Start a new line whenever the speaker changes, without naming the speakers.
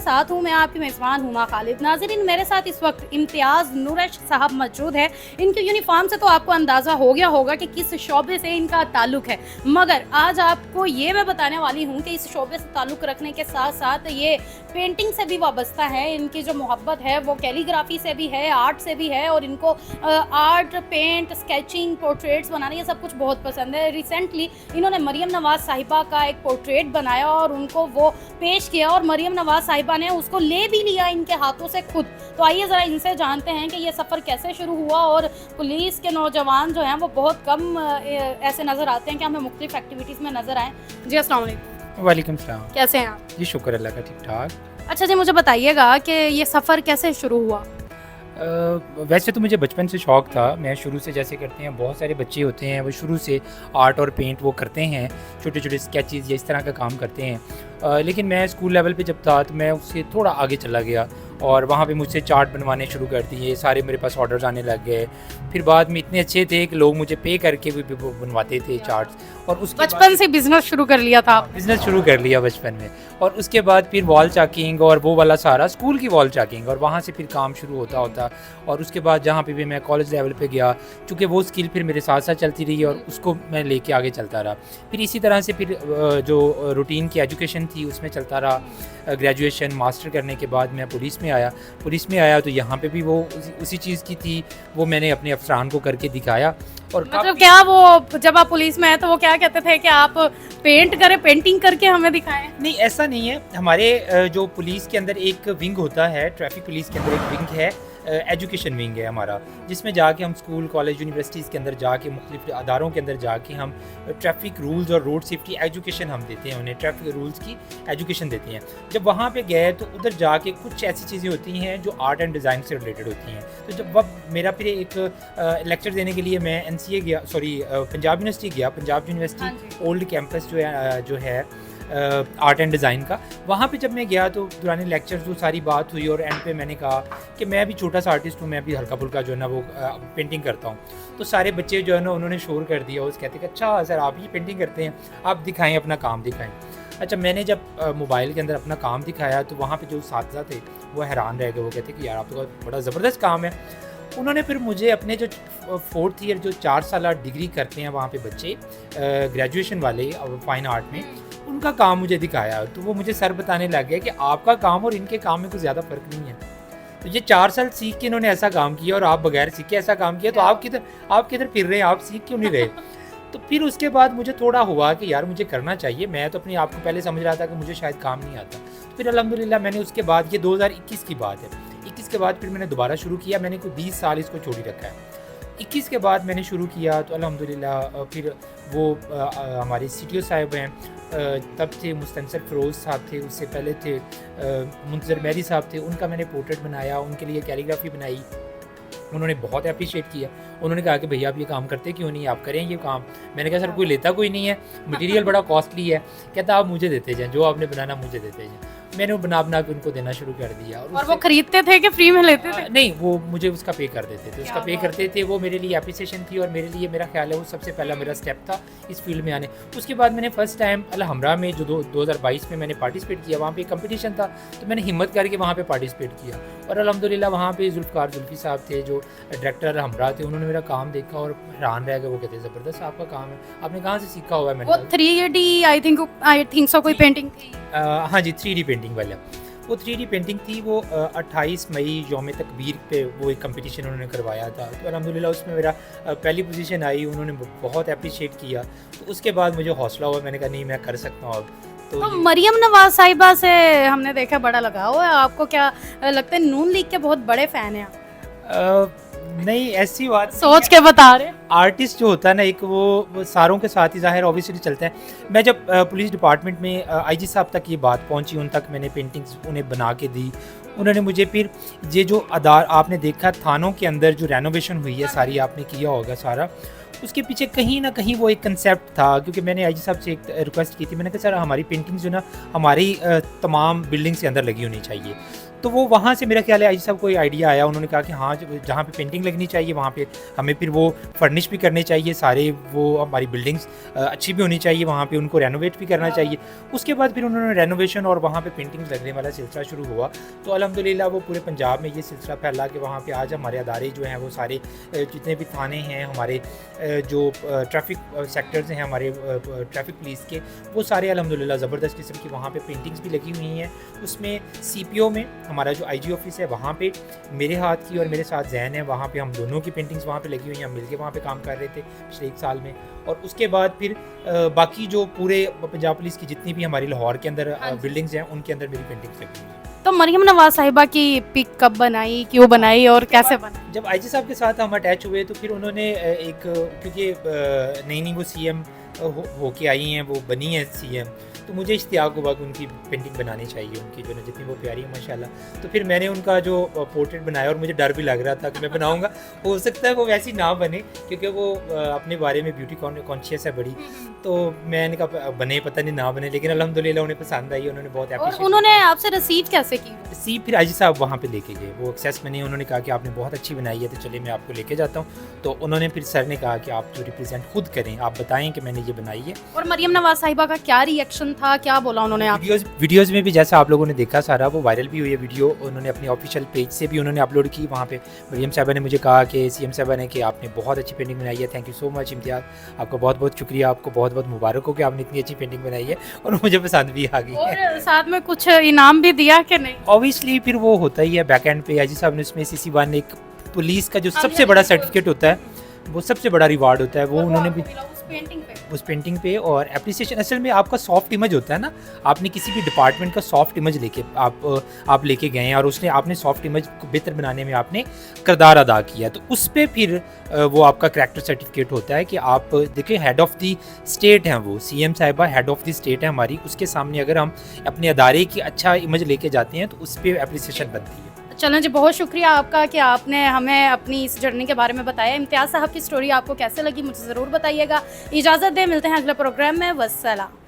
साथ हूँ। मैं आपकी मेज़बान हुमा खालिद। नाज़रीन, मेरे साथ इस वक्त इम्तियाज़ नूरश साहब मौजूद है। इनकी यूनिफॉर्म से तो आपको अंदाज़ा हो गया होगा कि किस शोबे से इनका ताल्लुक़ है, मगर आज आपको ये मैं बताने वाली हूँ कि इस शोबे से ताल्लुक़ रखने के साथ साथ ये पेंटिंग से भी वाबस्ता है। इनकी जो मोहब्बत है वो कैलीग्राफी से भी है, आर्ट से भी है, और इनको आर्ट, पेंट, स्केचिंग, पोर्ट्रेट्स बनाना ये सब कुछ बहुत पसंद है। रिसेंटली इन्होंने मरियम नवाज़ साहिबा का एक पोर्ट्रेट बनाया और उनको वो पेश किया, और मरियम नवाज़ साहिबा ने उसको ले भी लिया इनके हाथों से खुद। तो आइए ज़रा इनसे जानते हैं कि ये सफ़र कैसे शुरू हुआ। और पुलिस के नौजवान जो हैं वो बहुत कम ऐसे नज़र आते हैं कि हमें मुख्तलिफ एक्टिविटीज़ में नज़र आएँ। जी अस्सलाम वालेकुम।
वालेकुम सलाम।
कैसे हैं आप?
जी शुक्र अल्लाह का, ठीक ठाक।
अच्छा जी, मुझे बताइएगा कि ये सफ़र कैसे शुरू हुआ?
वैसे तो मुझे बचपन से शौक़ था। मैं शुरू से, जैसे करते हैं बहुत सारे बच्चे होते हैं, वो शुरू से आर्ट और पेंट वो करते हैं, छोटे छोटे स्केचेस या इस तरह का काम करते हैं। लेकिन मैं स्कूल लेवल पे जब था तो मैं उससे थोड़ा आगे चला गया और वहाँ पे मुझसे चार्ट बनवाने शुरू कर दिए। सारे मेरे पास ऑर्डर्स आने लग गए। फिर बाद में इतने अच्छे थे कि लोग मुझे पे करके भी बनवाते थे चार्ट्स। और उसके
बचपन से बिजनेस शुरू कर लिया था?
बिज़नेस शुरू कर लिया बचपन में। और उसके बाद फिर वॉल चाकिंग और वो वाला सारा स्कूल की वॉल चाकिंग, और वहाँ से फिर काम शुरू होता। और उसके बाद जहाँ पे भी मैं कॉलेज लेवल पे गया, चूँकि वो स्किल फिर मेरे साथ साथ चलती रही और उसको मैं लेके आगे चलता रहा। फिर इसी तरह से फिर जो रूटीन की एजुकेशन थी उसमें चलता रहा। ग्रेजुएशन मास्टर करने के बाद मैं पुलिस में आया तो यहाँ पे भी वो उसी चीज़ की थी। वो मैंने अपने अफसरान को करके दिखाया। और
मतलब क्या वो जब आप पुलिस में आए तो वो क्या कहते थे कि आप पेंट करें, पेंटिंग करके हमें दिखाएं?
नहीं, ऐसा नहीं है। हमारे जो पुलिस के अंदर एक विंग होता है, ट्रैफिक पुलिस के अंदर एक विंग है, एजुकेशन विंग है हमारा, जिसमें जाके हम स्कूल, कॉलेज, यूनिवर्सिटीज़ के अंदर जाके, मुख्तलिफ अदारों के अंदर जाके हम ट्रैफिक रूल्स और रोड सेफ्टी एजुकेशन हम देते हैं, उन्हें ट्रैफिक रूल्स की एजुकेशन देते हैं। जब वहाँ पे गए तो उधर जाके कुछ ऐसी चीज़ें होती हैं जो आर्ट एंड डिज़ाइन से रिलेटेड होती हैं। तो जब वह मेरा फिर एक लेक्चर देने के लिए मैं NCA गया, पंजाब यूनिवर्सिटी गया। पंजाब यूनिवर्सिटी ओल्ड कैंपस जो है आर्ट एंड डिज़ाइन का, वहाँ पे जब मैं गया तो दुरानी लेक्चर जो सारी बात हुई और एंड पे मैंने कहा कि मैं भी छोटा सा आर्टिस्ट हूँ, मैं भी हल्का फुल्का जो है ना वो पेंटिंग करता हूँ। तो सारे बच्चे जो है ना उन्होंने शोर कर दिया, उस कहते कि अच्छा सर आप ही पेंटिंग करते हैं, आप दिखाएं, अपना काम दिखाएं। अच्छा, मैंने जब मोबाइल के अंदर अपना काम दिखाया तो वहाँ पे जो साथी थे वो हैरान रह गए। वो कहते कि यार आप तो बड़ा ज़बरदस्त काम है। उन्होंने फिर मुझे अपने जो 4th ईयर जो 4 साल डिग्री करते हैं वहाँ पे बच्चे, ग्रेजुएशन वाले फाइन आर्ट में, उनका काम मुझे दिखाया। तो वो मुझे सर बताने लग गया कि आपका काम और इनके काम में कुछ ज़्यादा फ़र्क नहीं है। तो ये 4 साल सीख के इन्होंने ऐसा काम किया और आप बगैर सीखे ऐसा काम किया, तो आप किधर फिर रहे हैं, आप सीख क्यों नहीं रहे? तो फिर उसके बाद मुझे थोड़ा हुआ कि यार मुझे करना चाहिए। मैं तो अपने आप को पहले समझ रहा था कि मुझे शायद काम नहीं आता। फिर अल्हम्दुलिल्लाह मैंने उसके बाद, ये 2021 की बात है, 21 के बाद फिर मैंने दोबारा शुरू किया। मैंने कोई 20 साल इसको छोड़ ही रखा है। 21 के बाद मैंने शुरू किया तो अल्हम्दुलिल्लाह फिर वो हमारे CTO साहब हैं, तब थे मुस्तनसर फ़िरोज़ साहब थे, उससे पहले थे मुंतज़र मेहदी साहब थे, उनका मैंने पोर्ट्रेट बनाया, उनके लिए कैलीग्राफी बनाई। उन्होंने बहुत अप्रिशिएट किया। उन्होंने कहा कि भैया आप ये काम करते क्यों नहीं, आप करें ये काम। मैंने कहा सर कोई लेता कोई नहीं है, मटेरियल बड़ा कॉस्टली है। कहता आप मुझे देते जाएँ, जो आपने बनाना मुझे देते जाएँ। मैंने बना के उनको देना शुरू कर दिया।
और वो खरीदते थे कि फ्री में लेते थे?
नहीं, वो मुझे उसका पे कर देते थे, उसका पे करते थे। वो मेरे लिए एप्रिसिएशन थी और मेरे लिए, मेरा ख्याल है वो सबसे पहला मेरा स्टेप था इस फील्ड में आने। उसके बाद मैंने फ़र्स्ट टाइम हमरा में जो 2022 में मैंने पार्टिसिपेट किया, वहाँ पे कंपटीशन था तो मैंने हिम्मत करके वहाँ पे पार्टिसिपेट किया। और अल्हम्दुलिल्लाह वहाँ पे जुल्फ़ी साहब थे जो डायरेक्टर हमरा थे, उन्होंने मेरा काम देखा और हैरान रह गए। वो कहते ज़बरदस्त आपका काम है, आपने कहाँ से सीखा हुआ है? मैंने
वो 3D आई थिंक सो कोई पेंटिंग थी।
हाँ जी, 3D पेंटिंग वाला वो 3D पेंटिंग थी। वो 28 मई यौम तकबीर पे वो एक कंपटीशन उन्होंने करवाया था। तो अल्हम्दुलिल्लाह उसमें मेरा पहली पोजीशन आई, उन्होंने बहुत अप्रिशिएट किया। तो उसके बाद मुझे हौसला हुआ, मैंने कहा नहीं मैं कर सकता हूँ अब।
तो मरियम नवाज साहिबा से हमने देखा बड़ा लगाव है आपको, क्या लगता है नून लीग के बहुत बड़े फ़ैन हैं आप?
नहीं, ऐसी बात
सोच के बता रहे।
आर्टिस्ट जो होता है ना एक, वो सारों के साथ ही ज़ाहिर ऑब्वियसली चलता है। मैं जब पुलिस डिपार्टमेंट में IG साहब तक ये बात पहुंची, उन तक मैंने पेंटिंग्स उन्हें बना के दी। उन्होंने मुझे फिर ये जो आपने देखा थानों के अंदर जो रेनोवेशन हुई है सारी, आपने किया होगा सारा, उसके पीछे कहीं ना कहीं वो एक कंसेप्ट था। क्योंकि मैंने IG साहब से एक रिक्वेस्ट की थी, मैंने कहा सर हमारी पेंटिंग्स जो ना हमारी तमाम बिल्डिंग्स के अंदर लगी होनी चाहिए। तो वो वहाँ से मेरा ख्याल है आई साहब को आइडिया आया, उन्होंने कहा कि हाँ जहाँ पे पेंटिंग लगनी चाहिए वहाँ पे हमें फिर वो फर्निश भी करने चाहिए सारे, वो हमारी बिल्डिंग्स अच्छी भी होनी चाहिए, वहाँ पे उनको रेनोवेट भी करना चाहिए। उसके बाद फिर उन्होंने रेनोवेशन और वहाँ पे पेंटिंग लगने वाला सिलसिला शुरू हुआ। तो अल्हम्दुलिल्लाह वो पूरे पंजाब में ये सिलसिला फैला कि वहाँ पे आज हमारे अदारे जो हैं वो सारे जितने भी थाने हैं हमारे, जो ट्रैफिक सेक्टर्स हैं हमारे ट्रैफिक पुलिस के, वो सारे अल्हम्दुलिल्लाह ज़बरदस्त किस्म की वहाँ पे पेंटिंग्स भी लगी हुई हैं। उसमें CPO में हमारा जो IG ऑफिस है वहाँ पे मेरे हाथ की और मेरे साथ जैन है, वहाँ पे हम दोनों की पेंटिंग्स वहाँ पे लगी हुई हैं, हम मिलके वहाँ पे काम कर रहे थे पिछले 1 साल में। और उसके बाद फिर बाकी जो पूरे पंजाब पुलिस की जितनी भी हमारी लाहौर के अंदर बिल्डिंग्स हैं उनके अंदर मेरी पेंटिंग्स लगी हुई हैं।
तो मरियम नवाज साहिबा की पिक कब बनाई, क्यों बनाई और कैसे बनाई?
जब IG साहब के साथ हम अटैच हुए तो फिर उन्होंने एक, क्योंकि नई नई वो CM होके आई हैं, वो बनी है CM, तो मुझे इश्तियाक हुआ कि उनकी पेंटिंग बनानी चाहिए, उनकी जो है जितनी वो प्यारी है माशाल्लाह। तो फिर मैंने उनका जो पोर्ट्रेट बनाया और मुझे डर भी लग रहा था कि मैं बनाऊंगा, हो सकता है वो वैसी ना बने क्योंकि वो अपने बारे में ब्यूटी कॉन्शियस है बड़ी, तो मैंने कहा बने पता नहीं ना बने, लेकिन अल्हम्दुलिल्लाह उन्हें पसंद आई, उन्होंने बहुत
और
एप्रिशिएट।
उन्होंने आपसे रिसीव कैसे की?
सी फिर IG साहब वहाँ पे लेके गए, वो एक्सेस में नहीं, उन्होंने कहा कि आपने बहुत अच्छी बनाई है तो चलिए मैं आपको लेके जाता हूँ। तो उन्होंने फिर सर ने कहा कि आप जो रिप्रेजेंट खुद करें, आप बताएं कि मैंने ये बनाई है।
और मरियम नवाज साहिबा का क्या रिएक्शन था, क्या बोला उन्होंने आप?
वीडियोज़ में भी जैसा आप लोगों ने देखा सारा वो वायरल भी हुई है वीडियो, उन्होंने अपनी ऑफिशियल पेज से भी उन्होंने अपलोड की। वहाँ पे मरियम साहबा ने मुझे कहा कि CM साहबा ने कि आपने बहुत अच्छी पेंटिंग बनाई है, थैंक यू सो मच इम्तियाज़, आपका बहुत बहुत शुक्रिया, आपको बहुत बहुत मुबारक हो कि आपने इतनी अच्छी पेंटिंग बनाई है, और मुझे पसंद भी आ गई है।
और साथ में कुछ इनाम भी दिया कि नहीं?
ऑब्वियसली फिर वो होता ही है बैक एंड पे, IG साहब ने उसमें CC1 एक पुलिस का जो सबसे बड़ा सर्टिफिकेट होता है, वो सबसे बड़ा रिवार्ड होता है, वो उन्होंने भी उस पेंटिंग पे। और एप्रिसिएशन असल में आपका सॉफ्ट इमेज होता है ना, आपने किसी भी डिपार्टमेंट का सॉफ्ट इमेज लेके आप लेके गए हैं और उसने आपने सॉफ्ट इमेज को बेहतर बनाने में आपने किरदार अदा किया, तो उस पर फिर वो आपका करैक्टर सर्टिफिकेट होता है कि आप देखिए हेड ऑफ़ द स्टेट हैं वो, CM साहिबा हेड ऑफ़ द स्टेट है हमारी, उसके सामने अगर हम अपने अदारे की अच्छा इमेज लेके जाते हैं तो उस पर एप्रिसिएशन बनती है।
चलें जी, बहुत शुक्रिया आपका कि आपने हमें अपनी इस जर्नी के बारे में बताया। इम्तियाज़ साहब की स्टोरी आपको कैसे लगी मुझे ज़रूर बताइएगा। इजाज़त दें, मिलते हैं अगले प्रोग्राम में। वस्सलाम।